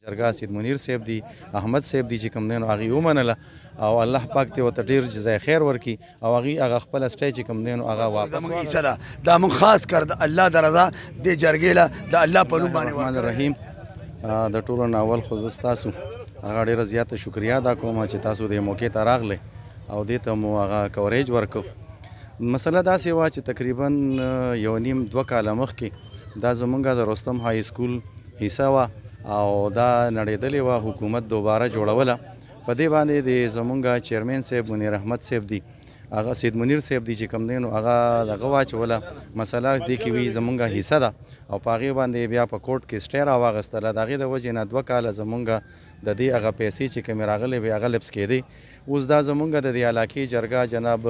درګاه سید منیر صاحب دی احمد صاحب دی چې کوم دی نو هغې ومنله او الله پاک دې ورته ډېر جزای خیر ورکړي او هغه خپله سټی چې کوم دی نو هغه واپس زموږ عیسه ده دا موږ خاص کر د الله د رضا دې جرګې له د الله په نوم باندې الرحمن الرحیم. د ټولو نه اول خو زه ستاسو هغه ډېره زیاته شکریا ادا کوم چې تاسو دې موقع ته راغلی او دې ته مو هغه کوریج ورکړو. مسله داسې وه چې تقریبا 1.5-2 کاله مخکې دا زمونږ د رستم های سکول حصه وه او دا نړېدلې وه، حکومت دوباره جوړوله. په دې باندې د زمونږ چیرمن صاحب منیر احمد صاحب دی هغه سید منیر صاحب دی چې کوم دی نو هغه دغه واچوله مسله دې کې وي زمونږ حصه ده او په هغې باندې بیا په کوټ کې سټی راواغېستله. د هغې د وجې نه 2 کاله زمونږ د دې هغه پیسې چې کومې راغلې وې هغه لبس کېدی. اوس دا زمونږ د دې علاقې جرګه جناب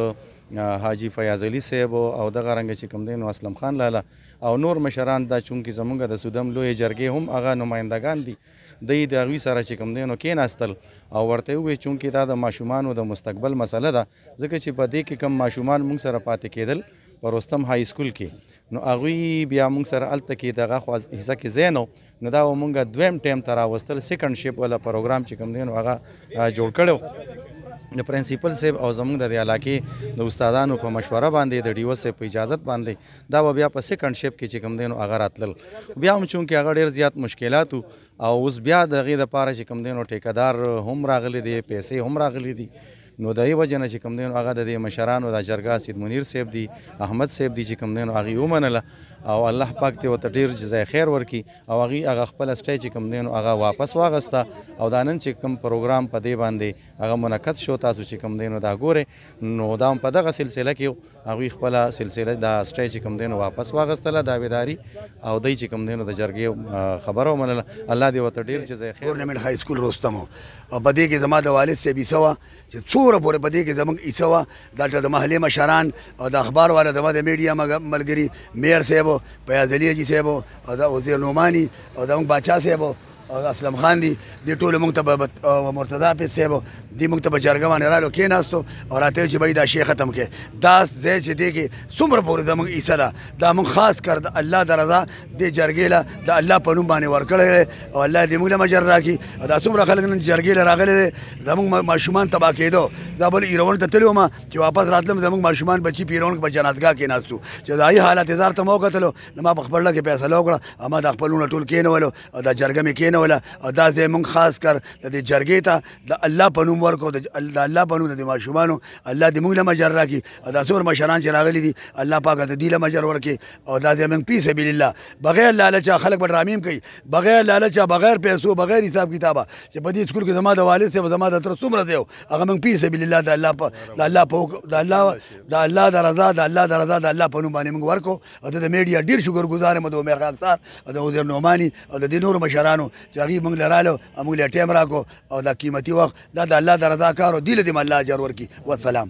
حاجی فیاض علي صاحب او دغه رنګه چې کوم دی نو اسلم خان لاله او نور مشران دا چونکې زمونږ د سودم لویې جرګې هم هغه نمایندګان دي دوی د هغوی سره چې کوم دی نو کېناستل او ورته وویل چونکې دا د ماشومانو د مستقبل مسله ده ځکه چې په دې کې کم ماشومان موږ سره پاتې کېدل په رستم های سکول کې نو هغوی بیا موږ سره هلته کې دغه حصه کې ځای نه نو دا به موږ دویم ټایم ته راوستل سیکنډ شپ والا پروګرام چې کوم دی نو هغه جوړ کړی د پرنسپل صاحب او زموږ د دې علاقې د استادانو په مشوره باندې د ډیو صاحب په اجازت باندې دا به بیا په سیکنډ شپ کې چې کوم دی نو هغه راتلل. بیا هم چونکې هغه ډېر زیات مشکلات او اوس بیا د هغې دپاره چې کوم دی نو ټیکهدار هم راغلی دی، پیسې هم راغلی دي. نو د دې وجه نه چې کوم دی نو هغه د دې مشرانو د جرګه سید منیر صاحب دی احمد صاحب دی چې کوم دی نو هغې ومنله او الله پاک دې ورته ډېر جزای خیر ورکړي او هغه خپله سټی چې کوم دی نو هغه واپس واغسته او دا نن چې کوم پروګرام په دې باندې هغه منعقد شو تاسو چې کوم دی نو دا ګورئ نو دا هم په دغه سلسله کې هغوی خپله سلسله دا سټی چې کوم دی نو واپس واغستله داویداري او دی چې کوم دی نو د جرګې خبره ومنله. الله دې ورته ډېر جزای خیر. ګورنمنټ های سکول رستم او په دې کې زما د والد صاحب عیسه وه چې څومره پورې په دې کې زموږ عیسه وه د محلې مشران او د اخبار والا زما د میډیا ملګري میر صاحب فیاض علي حاجي صاحب او د وزیر نعماني او زموږ باچا صاحب او اسلم خان دي دې ټولو موږ ته مرتضی حافظ صاحب دې موږ ته په جرګه باندې رالو کېناستو او راته چې بھائی دا شی ختم کړې دا ځای چې دی کې څومره پورې زموږ عیسه ده دا موږ خاص کر د الله د رضا دې جرګې له د الله په نوم باندې ورکړی دی او الله دې موږ له مجر راکړي. دا څومره خلک نن جرګې له راغلی دی زموږ ماشومان تباه کېدو. دا بل ایرون ته تللی وم چې واپس راتلم زموږ ماشومان بچي په ایرون کې په جنازګاه کېناستو چې د هغې حالت هزار ته مو وکتلو نو ما په خپله کې فیصله وکړه او ما دا خپلونه ټول کېنولو او دا جرګه مې کېنوله او دا ځای موږ خاص کر د دې جرګې ته د الله په نوم ورکړو د الله په نوم د دې ماشومانو الله دې موږ له مجر راکړي او دا څومره مشران چې راغلي دي الله پاک د دې له مجر ورکړي او دا ځای موږ فی سبیل الله بغیر لالچه خلک به ډرامې کوي بغیر لالچه بغیر پیسو بغیر حساب کتابه چې په دې سکول کې زما د والد صاحب زما د تر څومره ځای هغه موږ فی سبیل الله د الله د رضا د الله په نوم باندې موږ ورکړو او د میډیا ډېر شکرګزار یم د عمر خان صاحب او د وزیر نعماني او د دې نورو مشرانو چې هغوی موږ له رالو او موږ له ټایم راکړو او دا قیمتي وخت دا د الله د رضا کار او دې له دې الله اجر ورکړي. والسلام.